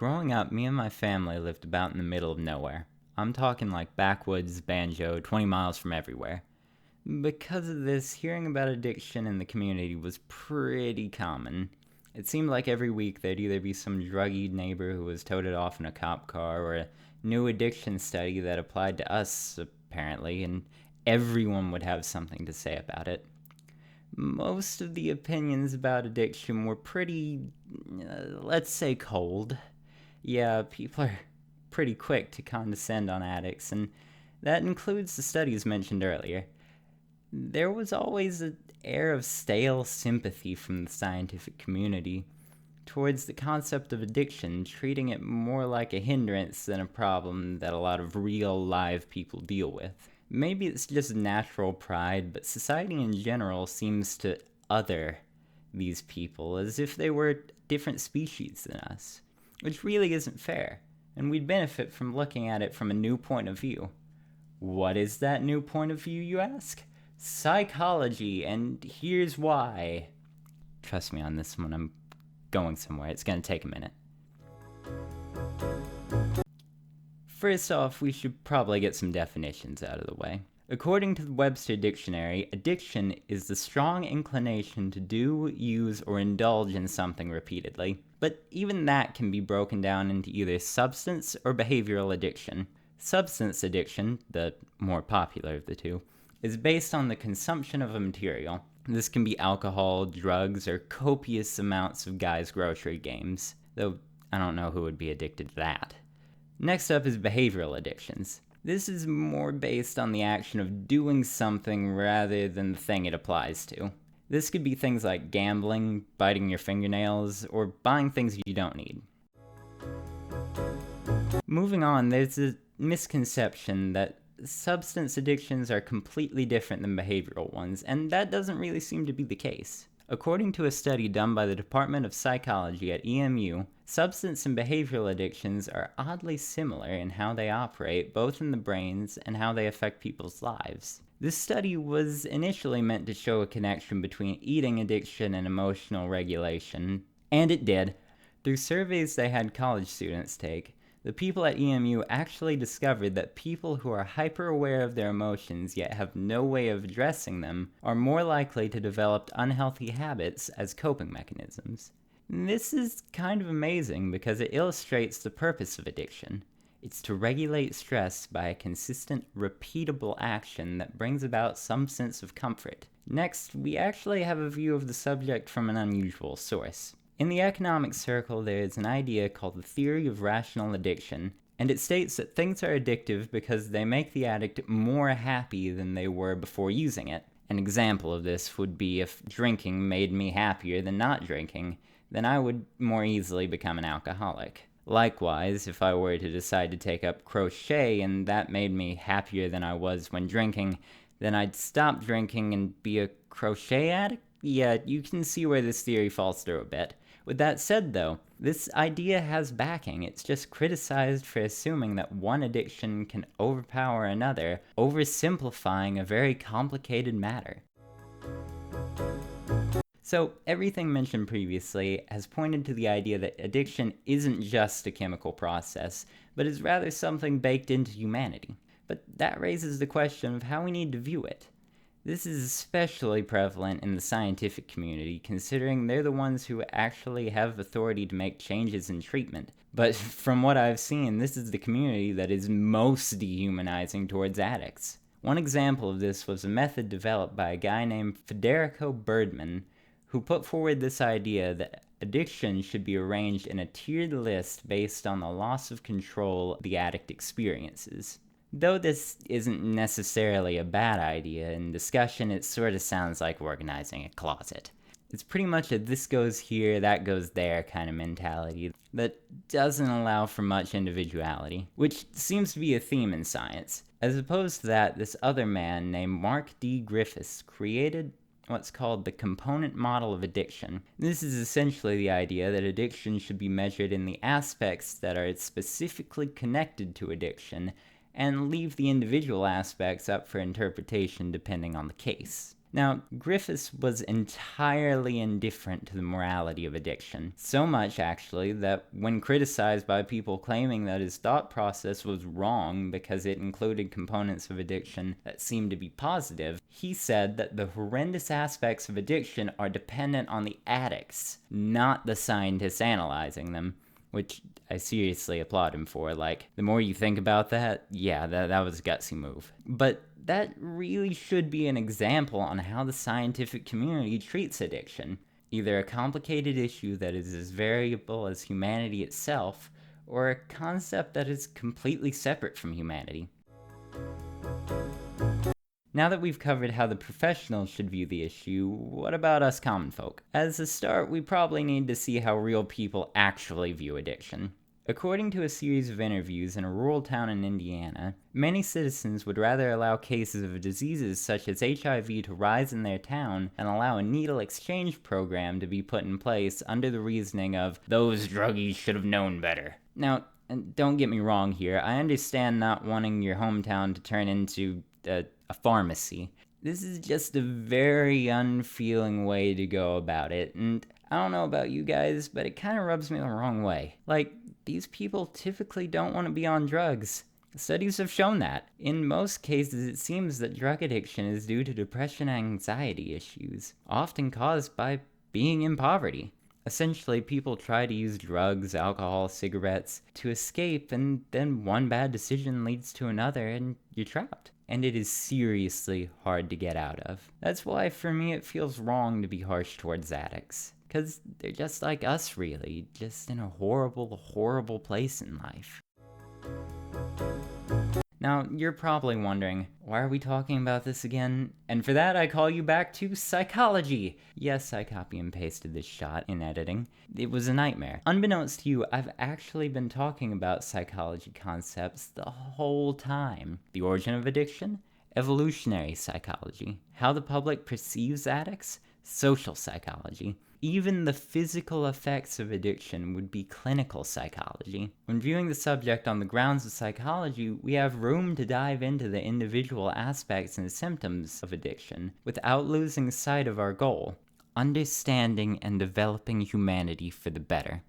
Growing up, me and my family lived about in the middle of nowhere. I'm talking like backwoods, banjo, 20 miles from everywhere. Because of this, hearing about addiction in the community was pretty common. It seemed like every week there'd either be some druggy neighbor who was toted off in a cop car, or a new addiction study that applied to us, apparently, and everyone would have something to say about it. Most of the opinions about addiction were pretty, let's say, cold. Yeah, people are pretty quick to condescend on addicts, and that includes the studies mentioned earlier. There was always an air of stale sympathy from the scientific community towards the concept of addiction, treating it more like a hindrance than a problem that a lot of real, live people deal with. Maybe it's just natural pride, but society in general seems to other these people as if they were a different species than us, which really isn't fair, and we'd benefit from looking at it from a new point of view. What is that new point of view, you ask? Psychology, and here's why. Trust me on this one, I'm going somewhere. It's gonna take a minute. First off, we should probably get some definitions out of the way. According to the Webster Dictionary, addiction is the strong inclination to do, use, or indulge in something repeatedly. But even that can be broken down into either substance or behavioral addiction. Substance addiction, the more popular of the two, is based on the consumption of a material. This can be alcohol, drugs, or copious amounts of Guy's grocery games, though I don't know who would be addicted to that. Next up is behavioral addictions. This is more based on the action of doing something rather than the thing it applies to. This could be things like gambling, biting your fingernails, or buying things you don't need. Moving on, there's a misconception that substance addictions are completely different than behavioral ones, and that doesn't really seem to be the case. According to a study done by the Department of Psychology at EMU, substance and behavioral addictions are oddly similar in how they operate, both in the brains and how they affect people's lives. This study was initially meant to show a connection between eating addiction and emotional regulation, and it did. Through surveys they had college students take, the people at EMU actually discovered that people who are hyper-aware of their emotions yet have no way of addressing them are more likely to develop unhealthy habits as coping mechanisms. This is kind of amazing because it illustrates the purpose of addiction. It's to regulate stress by a consistent, repeatable action that brings about some sense of comfort. Next, we actually have a view of the subject from an unusual source. In the economic circle, there is an idea called the theory of rational addiction, and it states that things are addictive because they make the addict more happy than they were before using it. An example of this would be if drinking made me happier than not drinking, then I would more easily become an alcoholic. Likewise, if I were to decide to take up crochet and that made me happier than I was when drinking, then I'd stop drinking and be a crochet addict? Yeah, you can see where this theory falls through a bit. With that said, though, this idea has backing. It's just criticized for assuming that one addiction can overpower another, oversimplifying a very complicated matter. So, everything mentioned previously has pointed to the idea that addiction isn't just a chemical process, but is rather something baked into humanity. But that raises the question of how we need to view it. This is especially prevalent in the scientific community, considering they're the ones who actually have authority to make changes in treatment. But from what I've seen, this is the community that is most dehumanizing towards addicts. One example of this was a method developed by a guy named Federico Birdman, who put forward this idea that addiction should be arranged in a tiered list based on the loss of control the addict experiences. Though this isn't necessarily a bad idea, in discussion it sort of sounds like organizing a closet. It's pretty much a this goes here, that goes there kind of mentality that doesn't allow for much individuality, which seems to be a theme in science. As opposed to that, this other man named Mark D. Griffiths created what's called the component model of addiction. This is essentially the idea that addiction should be measured in the aspects that are specifically connected to addiction, and leave the individual aspects up for interpretation depending on the case. Now, Griffiths was entirely indifferent to the morality of addiction. So much, actually, that when criticized by people claiming that his thought process was wrong because it included components of addiction that seemed to be positive, he said that the horrendous aspects of addiction are dependent on the addicts, not the scientists analyzing them. Which I seriously applaud him for. Like, the more you think about that, yeah, that was a gutsy move. But that really should be an example on how the scientific community treats addiction. Either a complicated issue that is as variable as humanity itself, or a concept that is completely separate from humanity. Now that we've covered how the professionals should view the issue, what about us common folk? As a start, we probably need to see how real people actually view addiction. According to a series of interviews in a rural town in Indiana, many citizens would rather allow cases of diseases such as HIV to rise in their town and allow a needle exchange program to be put in place under the reasoning of, those druggies should have known better. Now, don't get me wrong here, I understand not wanting your hometown to turn into a pharmacy. This is just a very unfeeling way to go about it, and I don't know about you guys, but it kind of rubs me the wrong way. Like, these people typically don't want to be on drugs. Studies have shown that. In most cases, it seems that drug addiction is due to depression and anxiety issues, often caused by being in poverty. Essentially, people try to use drugs, alcohol, cigarettes to escape, and then one bad decision leads to another, and you're trapped. And it is seriously hard to get out of. That's why, for me, it feels wrong to be harsh towards addicts. Because they're just like us, really, just in a horrible, horrible place in life. Now, you're probably wondering, why are we talking about this again? And for that, I call you back to psychology. Yes, I copy and pasted this shot in editing. It was a nightmare. Unbeknownst to you, I've actually been talking about psychology concepts the whole time. The origin of addiction, evolutionary psychology, how the public perceives addicts, social psychology. Even the physical effects of addiction would be clinical psychology. When viewing the subject on the grounds of psychology, we have room to dive into the individual aspects and symptoms of addiction without losing sight of our goal, understanding and developing humanity for the better.